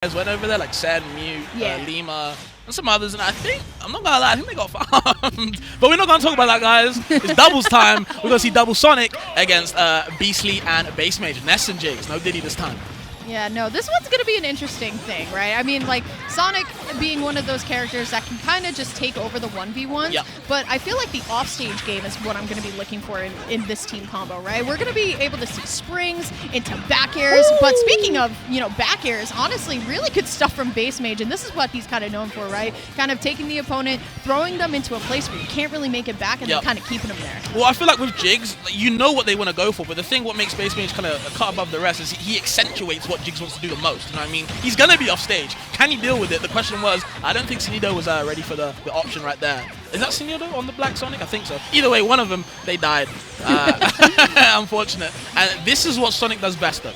guys went over there, like Sen, Mute, Lima, and some others, and I think, I'm not gonna lie, I think they got farmed. But we're not gonna talk about that, guys. It's doubles time. We're gonna see double Sonic against Beastly and BassMage. Ness and Jigs, no Diddy this time. Yeah, no, this one's going to be an interesting thing, right? I mean, like, Sonic being one of those characters that can kind of just take over the 1v1s, but I feel like the offstage game is what I'm going to be looking for in this team combo, right? We're going to be able to see springs into back airs, but speaking of, you know, back airs, honestly, really good stuff from BassMage, and this is what he's kind of known for, right? Kind of taking the opponent, throwing them into a place where you can't really make it back, and then kind of keeping them there. Well, I feel like with Jigs, you know what they want to go for, but the thing what makes BassMage kind of cut above the rest is he accentuates what Jigs wants to do the most, you know what I mean? He's going to be off stage. Can he deal with it? The question was, I don't think Sonido was ready for the option right there. Is that Sonido on the Black Sonic? I think so. Either way, one of them, they died. Unfortunate. And this is what Sonic does best, though.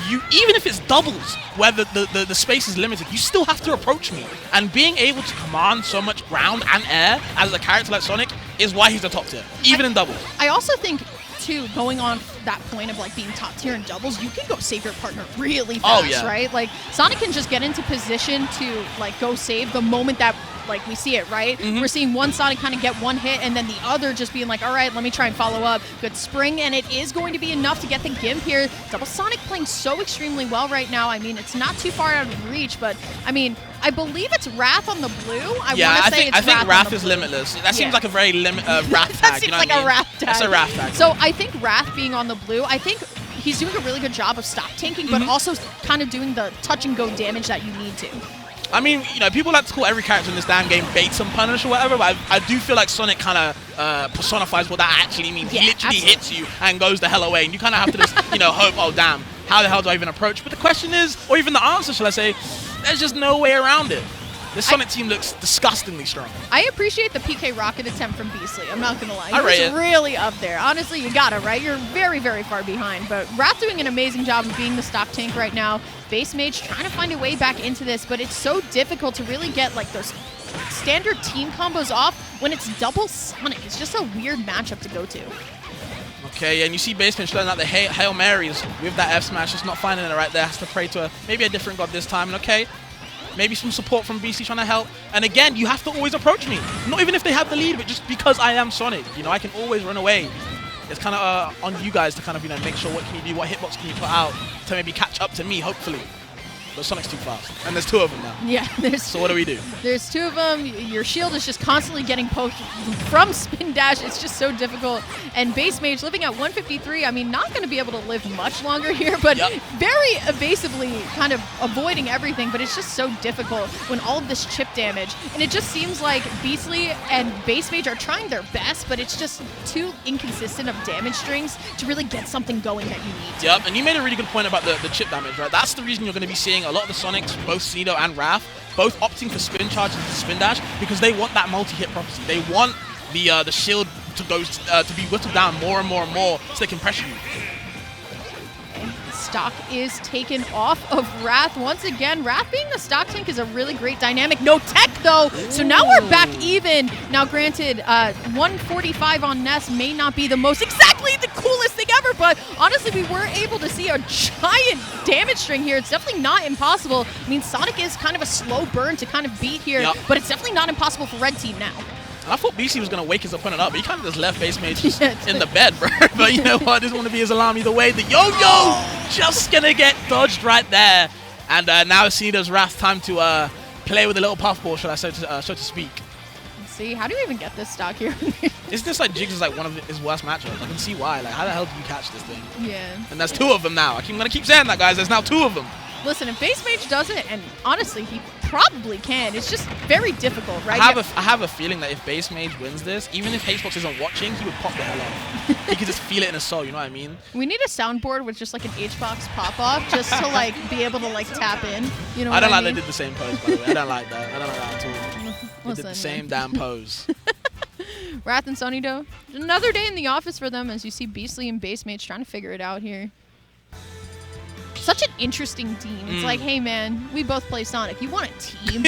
Even if it's doubles, where the space is limited, you still have to approach me. And being able to command so much ground and air as a character like Sonic is why he's the top tier, even in doubles. I also think, too, going on that point of like being top tier in doubles, you can go save your partner really fast, right? Like Sonic can just get into position to like go save the moment that like we see it, right? We're seeing one Sonic kind of get one hit and then the other just being like, all right, let me try and follow up. Good spring, and it is going to be enough to get the Gimp here. Double Sonic playing so extremely well right now. I mean, it's not too far out of reach, but I mean, I believe it's Wrath on the blue. I think Wrath is limitless. That seems like a very Wrath tag. That seems like a Wrath tag. That's a Wrath tag. So I think Wrath being on the blue, I think he's doing a really good job of stop tanking, but also kind of doing the touch and go damage that you need to. I mean, you know, people like to call every character in this damn game baits and punish or whatever, but I do feel like Sonic kind of personifies what that actually means. He literally hits you and goes the hell away, and you kind of have to just, you know, hope, oh, damn, how the hell do I even approach? But the question is, or even the answer, shall I say, there's just no way around it. This Sonic team looks disgustingly strong. I appreciate the PK rocket attempt from Beastly. I'm not going to lie. I rate it. Really up there. Honestly, you got it, right? You're very, very far behind. But Wrath doing an amazing job of being the stock tank right now. BassMage trying to find a way back into this, but it's so difficult to really get like those standard team combos off when it's double Sonic. It's just a weird matchup to go to. Okay, and you see BassMage throwing out the Hail Marys with that F smash, just not finding it right there. Has to pray to maybe a different god this time. And okay, maybe some support from BC trying to help. And again, you have to always approach me. Not even if they have the lead, but just because I am Sonic. You know, I can always run away. It's kind of on you guys to kind of, you know, make sure what can you do, what hitbox can you put out to maybe catch up to me, hopefully. But Sonic's too fast. And there's two of them now. Yeah. So what do we do? There's two of them. Your shield is just constantly getting poked from spin dash. It's just so difficult. And BassMage living at 153, I mean, not going to be able to live much longer here, but very evasively kind of avoiding everything. But it's just so difficult when all of this chip damage. And it just seems like Beastly and BassMage are trying their best, but it's just too inconsistent of damage strings to really get something going that you need to. Yep, and you made a really good point about the chip damage, right? That's the reason you're going to be seeing a lot of the Sonics, both Sonido and Wrath, both opting for spin charge and spin dash because they want that multi-hit property. They want the shield to go to be whittled down more and more and more so they can pressure you. Stock is taken off of Wrath once again. Wrath being the stock tank is a really great dynamic. No tech though, so now we're back even. Now granted, 145 on Ness may not be the most exactly the coolest thing ever, but honestly we were able to see a giant damage string here. It's definitely not impossible. I mean, Sonic is kind of a slow burn to kind of beat here, but it's definitely not impossible for Red Team now. I thought BC was going to wake his opponent up, but he kind of just left BassMage in the bed, bro. But you know what? This want to be his alarm either way. The yo-yo just going to get dodged right there. And now it's Sonido's Wrath time to play with a little puffball, so to speak. Let's see, how do you even get this stock here? Isn't this like Jigs is like one of his worst matchups? I can see why. Like, how the hell do you catch this thing? Yeah. And there's two of them now. I'm going to keep saying that, guys. There's now two of them. Listen, if BassMage does it, and honestly, he probably can, it's just very difficult, right? I have a feeling that if BassMage wins this, even if HBox isn't watching, he would pop the hell off. He could just feel it in his soul, you know what I mean? We need a soundboard with just like an HBox pop-off just to like be able to like tap in, you know I don't what like they did the same pose, by the way. I don't like that. I don't like that at all. They did the same damn pose. Wrath and Sonido, another day in the office for them as you see Beastly and BassMage trying to figure it out here. Such an interesting team. It's like, hey man, we both play Sonic. You want a team?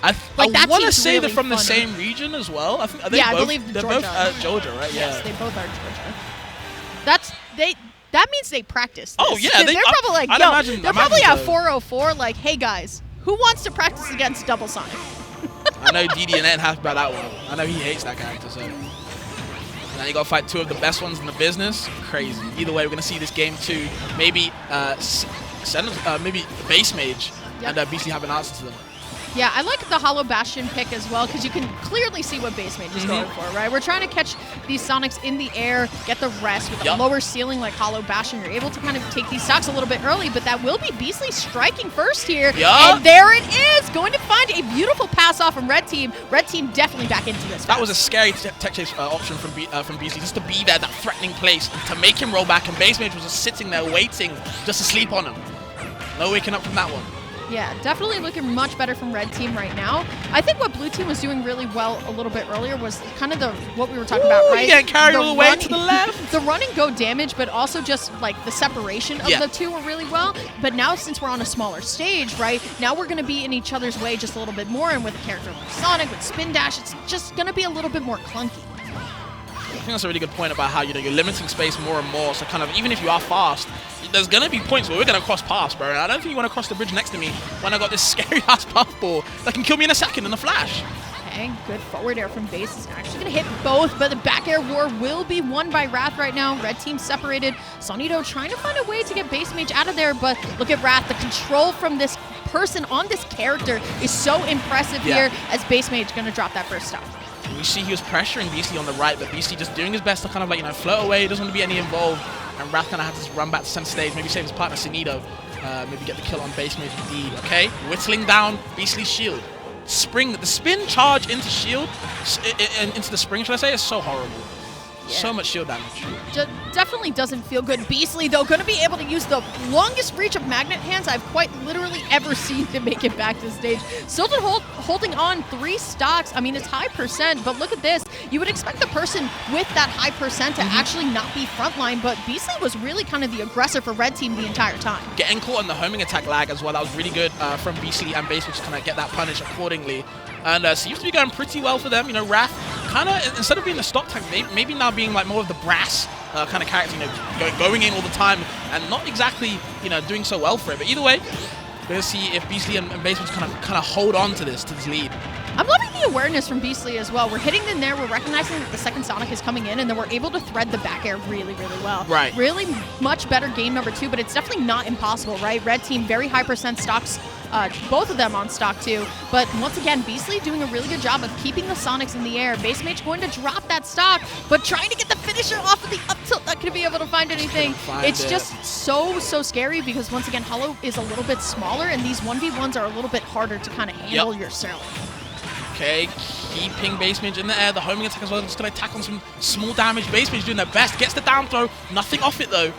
I want to say they're from the same region as well. I believe they're both Georgia, right? Yes, they both are Georgia. that means they practice this. Oh, yeah. They're probably like, they're probably at 404, like, hey, guys, who wants to practice against Double Sonic? I know DD and happy about that one. I know he hates that character, so. Now you got to fight two of the best ones in the business. Crazy. Either way, we're going to see this game 2. Maybe maybe BassMage and Beastly have an answer to them. Yeah, I like the Hollow Bastion pick as well because you can clearly see what BassMage is going for, right? We're trying to catch these Sonics in the air, get the rest with a lower ceiling like Hollow Bastion. You're able to kind of take these stocks a little bit early, but that will be Beastly striking first here. And there it is! Going to find a beautiful pass off from Red Team. Red Team definitely back into this. That was a scary tech chase option from Beastly, just to be there, that threatening place, to make him roll back, and BassMage was just sitting there waiting just to sleep on him. No waking up from that one. Yeah, definitely looking much better from Red Team right now. I think what Blue Team was doing really well a little bit earlier was kind of what we were talking about, right? Getting carried all the way to the left. The run and go damage, but also just like the separation of the two were really well. But now since we're on a smaller stage, right, now we're going to be in each other's way just a little bit more. And with a character like Sonic, with Spin Dash, it's just going to be a little bit more clunky. I think that's a really good point about how, you're limiting space more and more. So kind of, even if you are fast, there's going to be points where we're going to cross paths, bro. And I don't think you want to cross the bridge next to me when I got this scary-ass puffball that can kill me in a second in a flash. Okay, good forward air from Base is actually going to hit both, but the back air war will be won by Wrath right now. Red Team separated. Sonido trying to find a way to get BassMage out of there, but look at Wrath. The control from this person on this character is so impressive here as BassMage going to drop that first stock. You see he was pressuring Beastly on the right, but Beastly just doing his best to kind of like, float away, doesn't want to be any involved. And Wrath kind of had to run back to center stage, maybe save his partner Sonido, maybe get the kill on BassMage indeed. Okay, whittling down Beastly's shield. The spin charge into shield, into the spring, should I say, is so horrible. Yeah. So much shield damage. Definitely doesn't feel good. Beastly, though, going to be able to use the longest reach of Magnet Hands I've quite literally ever seen to make it back to stage. Still holding on 3 stocks. I mean, it's high percent, but look at this. You would expect the person with that high percent to actually not be frontline, but Beastly was really kind of the aggressor for Red Team the entire time. Getting caught on the homing attack lag as well. That was really good from Beastly and BassMage to kind of get that punish accordingly. And seems to be going pretty well for them. Wrath kind of, instead of being the stock tank, maybe now being like more of the brass kind of character, going in all the time and not exactly, doing so well for it. But either way, we're going to see if Beastly and BassMage kind of hold on to this lead. I'm loving the awareness from Beastly as well. We're hitting in there, we're recognizing that the second Sonic is coming in, and then we're able to thread the back air really, really well. Right. Really much better game number 2, but it's definitely not impossible, right? Red Team, very high percent stocks, both of them on stock 2. But once again, Beastly doing a really good job of keeping the Sonics in the air. BassMage going to drop that stock, but trying to get the finisher off of the up tilt, not going to be able to find anything. It's just so scary because once again, Hollow is a little bit smaller, and these 1v1s are a little bit harder to kind of handle yourself. Okay, keeping BassMage in the air. The homing attack as well. Just going to attack on some small damage. BassMage doing their best. Gets the down throw. Nothing off it, though.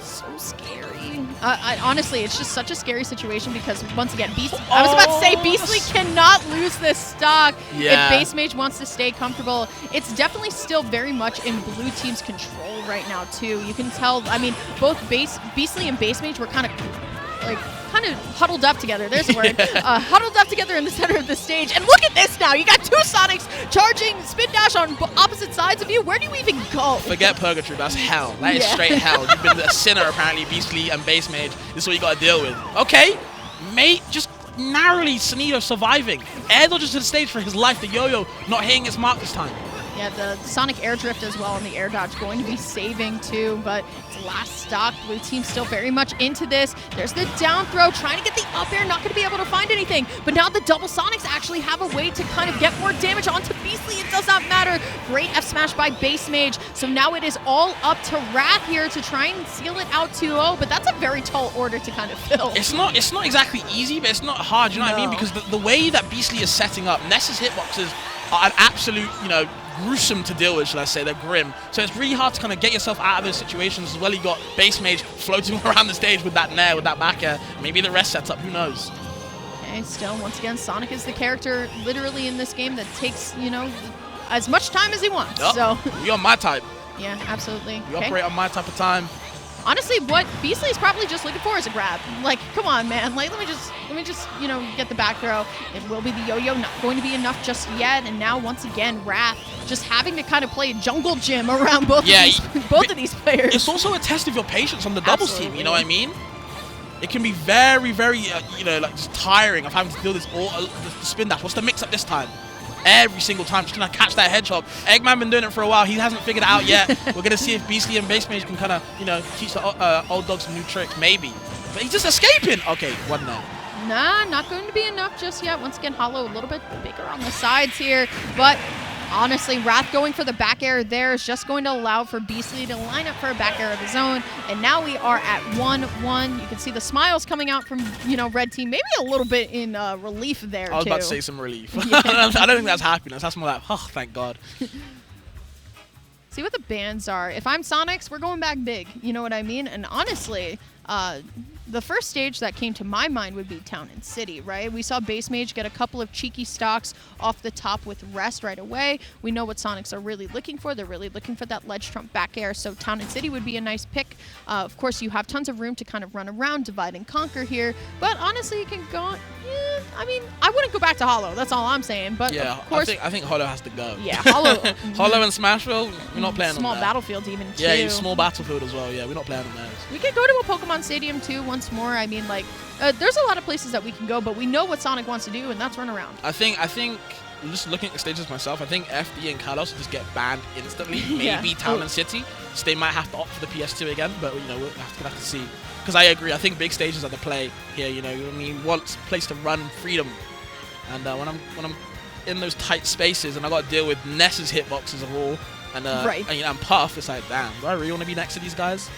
So scary. Honestly, it's just such a scary situation because, once again, I was about to say, Beastly cannot lose this stock if BassMage wants to stay comfortable. It's definitely still very much in Blue Team's control right now, too. You can tell, I mean, both Beastly and BassMage were kind of huddled up together. There's a word. Huddled up together in the center of the stage. And look at this now. You got 2 Sonics charging Spin Dash on opposite sides of you. Where do you even go? Forget Purgatory. That's hell. That is straight hell. You've been a sinner, apparently, Beastly and BassMage. This is what you got to deal with. Okay. Mate, just narrowly Sonido surviving. Air dodges to the stage for his life. The yo-yo not hitting its mark this time. Yeah, the Sonic air drift as well and the air dodge going to be saving too, but it's last stock. Blue Team still very much into this. There's the down throw, trying to get the up air, not going to be able to find anything. But now the double Sonics actually have a way to kind of get more damage onto Beastly. It does not matter. Great F smash by BassMage. So now it is all up to Wrath here to try and seal it out 2-0, but that's a very tall order to kind of fill. It's not exactly easy, but it's not hard, you know what I mean? Because the way that Beastly is setting up, Ness's hitboxes are an absolute, gruesome to deal with, shall I say. They're grim. So it's really hard to kind of get yourself out of those situations as well. You got BassMage floating around the stage with that nair, with that back air. Maybe the rest sets up, who knows? Okay, still, once again, Sonic is the character literally in this game that takes, as much time as he wants. Yep. So you're on my type. Yeah, absolutely. You operate on my type of time. honestly, what Beastly is probably just looking for is a grab. Like, come on, man. Like, let me just, you know, get the back throw. It will be the yo-yo, not going to be enough just yet. And now, once again, Wrath just having to kind of play jungle gym around both of these players. It's also a test of your patience on the doubles team, you know what I mean? It can be very, very, you know, like just tiring of having to deal with the spin dash. What's the mix-up this time? Every single time, just gonna catch that hedgehog. Eggman been doing it for a while. He hasn't figured it out yet. We're gonna see if Beastly and BassMage can kind of, you know, teach the old dog some new tricks, maybe. But he's just escaping. Okay, one there. Nah, not going to be enough just yet. Once again, Hollow a little bit bigger on the sides here, but honestly, Wrath going for the back air there is just going to allow for Beastly to line up for a back air of his own. And now we are at 1-1. You can see the smiles coming out from, you know, red team. Maybe a little bit in relief there, I was about to say some relief. Yeah. I don't think that's happiness. That's more like, oh, thank God. See what the bans are. If I'm Sonics, we're going back big. You know what I mean? And honestly, the first stage that came to my mind would be Town and City, right? We saw BassMage get a couple of cheeky stocks off the top with rest right away. We know what Sonics are really looking for. They're really looking for that ledge trump back air, so Town and City would be a nice pick. Of course, you have tons of room to kind of run around, divide and conquer here, but honestly, you can go, I mean, I wouldn't go back to Hollow. That's all I'm saying, but yeah, of course, I think Hollow has to go. Yeah, Hollow. Hollow and Smashville, we're not playing small on that. Battlefield even, too. Yeah, small Battlefield as well. Yeah, we're not playing on those. We could go to a Pokemon Stadium, too, once more. I mean, like, there's a lot of places that we can go, but we know what Sonic wants to do, and that's run around. I think just looking at the stages myself, I think FD and Kalos will just get banned instantly. Maybe Town and City. So they might have to opt for the PS2 again, but you know, we'll have to see. Because I agree, I think big stages are the play here. You know, I mean, want a place to run freedom, and when I'm in those tight spaces and I got to deal with Ness's hitboxes of all, and Puff, it's like, damn, do I really want to be next to these guys?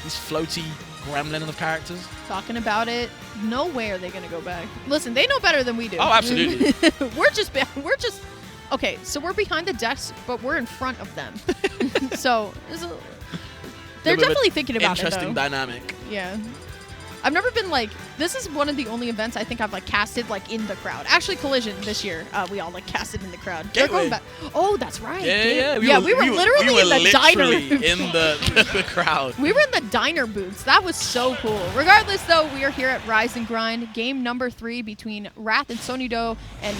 These floaty gremlin of characters. Talking about it, no way are they going to go back. Listen, they know better than we do. Oh, absolutely. we're just okay. So we're behind the decks, but we're in front of them. So they're definitely thinking about it. Interesting dynamic. Yeah. I've never been like, this is one of the only events I think I've like casted like in the crowd. Actually, Collision this year, we all like casted in the crowd. They're going back. Oh, that's right. Yeah. We were literally in the diner. in the crowd. We were in the diner booths. That was so cool. Regardless, though, we are here at Rise and Grind, game number 3 between Wrath and Sonido, and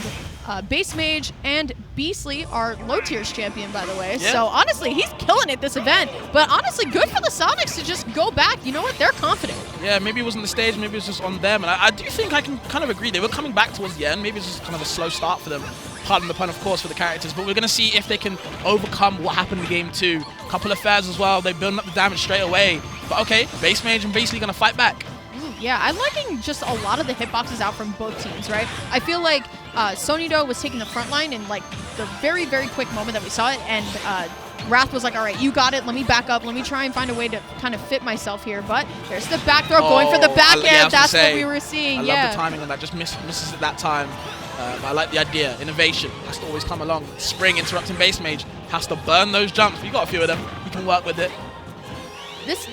BassMage and Beastly, our low tiers champion, by the way. Yeah. So honestly, he's killing it this event. But honestly, good for the Sonics to just go back. You know what? They're confident. Yeah, maybe it wasn't the stage, maybe it was just on them. And I do think I can kind of agree. They were coming back towards the end. Maybe it's just kind of a slow start for them. Pardon the pun, of course, for the characters. But we're going to see if they can overcome what happened in game 2. A couple of fairs as well. They're building up the damage straight away. But okay, BassMage and Beastly going to fight back. Yeah, I'm liking just a lot of the hitboxes out from both teams, right? I feel like Sonido was taking the front line in like the very, very quick moment that we saw it, and Wrath was like, all right, you got it, let me back up, let me try and find a way to kind of fit myself here, but there's the back throw going for the back end. That's what we were seeing. I love the timing on that, just misses at that time. I like the idea. Innovation has to always come along. Spring interrupting BassMage has to burn those jumps. You got a few of them, you can work with it.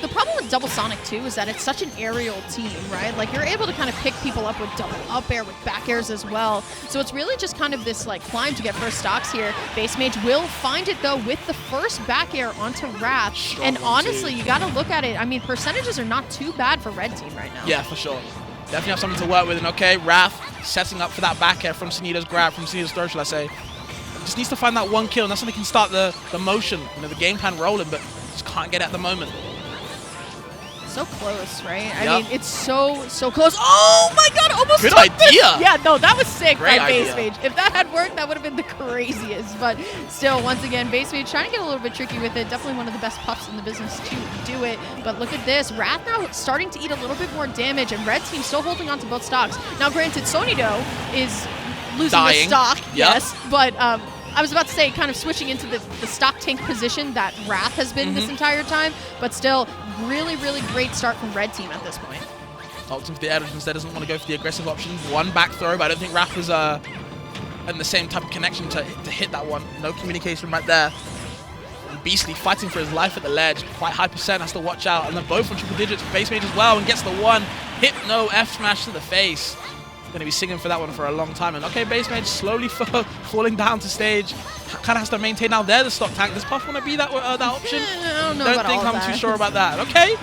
The problem with Double Sonic, too, is that it's such an aerial team, right? Like, you're able to kind of pick people up with double up air, with back airs as well. So it's really just kind of this, like, climb to get first stocks here. BassMage will find it, though, with the first back air onto Wrath. Strong and honestly, you got to look at it. I mean, percentages are not too bad for red team right now. Yeah, for sure. Definitely have something to work with. And, okay, Wrath setting up for that back air from Sonido's grab, from Sonido's throw, shall I say. Just needs to find that one kill, and that's when they can start the motion, you know, the game plan rolling, but just can't get it at the moment. So close, right? I mean, it's so close. Oh my God, almost good idea. Yeah, no, that was sick by idea. BassMage. If that had worked, that would have been the craziest. But still, once again, BassMage trying to get a little bit tricky with it. Definitely one of the best puffs in the business to do it. But look at this. Wrath now starting to eat a little bit more damage, and red team still holding on to both stocks. Now, granted, Sonido is losing the stock, yes, but I was about to say, kind of switching into the stock tank position that Wrath has been this entire time, but still, really, really great start from red team at this point. Opting for the edge instead, doesn't want to go for the aggressive option. One back throw, but I don't think Wrath was in the same type of connection to hit that one. No communication right there. And Beastly fighting for his life at the ledge. Quite high percent, has to watch out. And they're both on triple digits. BassMage as well, and gets the one. Hit no F smash to the face. going to be singing for that one for a long time. And okay, BassMage slowly falling down to stage. Kind of has to maintain now. They're the stock tank. Does Puff want to be that option? I don't know Don't about think all I'm that. too sure about that. Okay.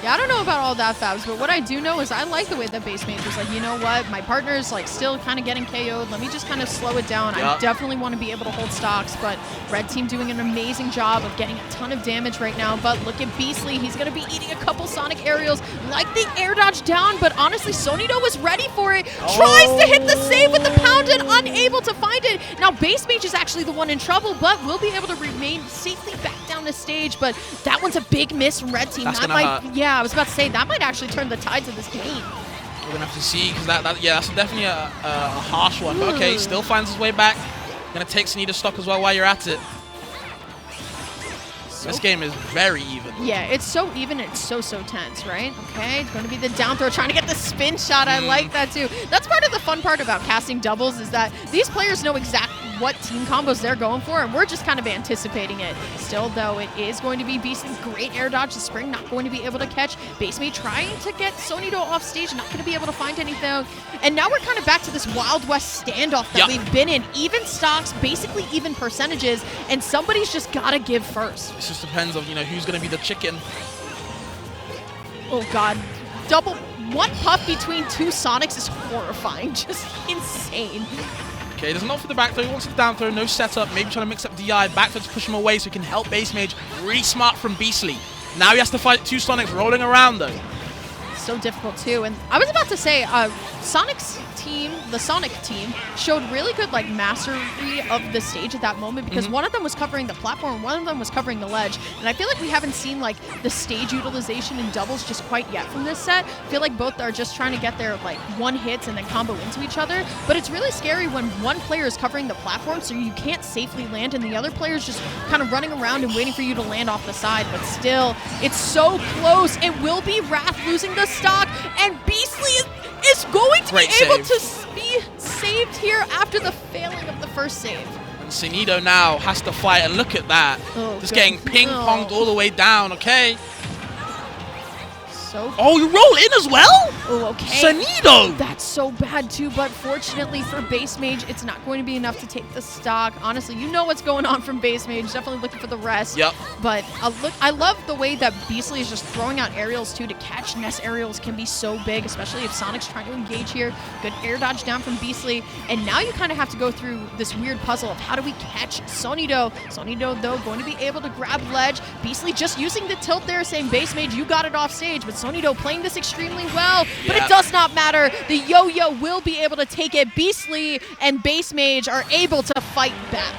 Yeah, I don't know about all that, Fabs, but what I do know is I like the way that BassMage was like, you know what, my partner's like still kind of getting KO'd. Let me just kind of slow it down. I definitely want to be able to hold stocks, but Red Team doing an amazing job of getting a ton of damage right now. But look at Beastly. He's going to be eating a couple Sonic aerials, like the air dodge down, but honestly, Sonido was ready for it. Tries to hit the save with the pound and unable to find it. Now, BassMage is actually the one in trouble, but will be able to remain safely back down the stage. But that one's a big miss from Red Team. That's That gonna might, hurt. yeah, I was about to say, that might actually turn the tides of this game. We're going to have to see, because that's definitely a harsh one. But okay, still finds his way back. Going to take Sonido stock as well while you're at it. This game is very even. Yeah, it's so even. It's so tense, right? Okay, it's going to be the down throw, trying to get the spin shot. I like that too. That's part of the fun part about casting doubles is that these players know exactly what team combos they're going for, and we're just kind of anticipating it. Still, though, it is going to be Beastly's great air dodge. The spring not going to be able to catch. BassMage trying to get Sonido off stage, not going to be able to find anything. And now we're kind of back to this Wild West standoff that we've been in. Even stocks, basically even percentages, and somebody's just got to give first. It just depends on, who's going to be the chicken. Oh, God. Double one puff between two Sonics is horrifying. Just insane. Okay, there's enough for the back throw. He wants the down throw, no setup. Maybe trying to mix up DI. Back throw to push him away so he can help BassMage. Really smart from Beastly. Now he has to fight two Sonics rolling around, though. So difficult, too. And I was about to say, Sonic's team, the Sonic team, showed really good mastery of the stage at that moment because one of them was covering the platform, one of them was covering the ledge. And I feel like we haven't seen the stage utilization in doubles just quite yet from this set. I feel like both are just trying to get their one hits and then combo into each other. But it's really scary when one player is covering the platform so you can't safely land and the other player is just kind of running around and waiting for you to land off the side. But still, it's so close. It will be Wrath losing the stock, and Beastly is going to be able to be saved here after the failing of the first save. And Sonido now has to fight, and look at that. Just getting ping-ponged all the way down, okay? Oh, you roll in as well? Oh, okay. Sonido! That's so bad, too, but fortunately for BassMage, it's not going to be enough to take the stock. Honestly, you know what's going on from BassMage. Definitely looking for the rest. Yep. But I love the way that Beastly is just throwing out aerials, too, to catch. Ness aerials can be so big, especially if Sonic's trying to engage here. Good air dodge down from Beastly. And now you kind of have to go through this weird puzzle of how do we catch Sonido. Sonido, though, going to be able to grab ledge. Beastly just using the tilt there, saying, BassMage, you got it off stage, but Sonido playing this extremely well, but it does not matter. The yo-yo will be able to take it. Beastly and BassMage are able to fight back.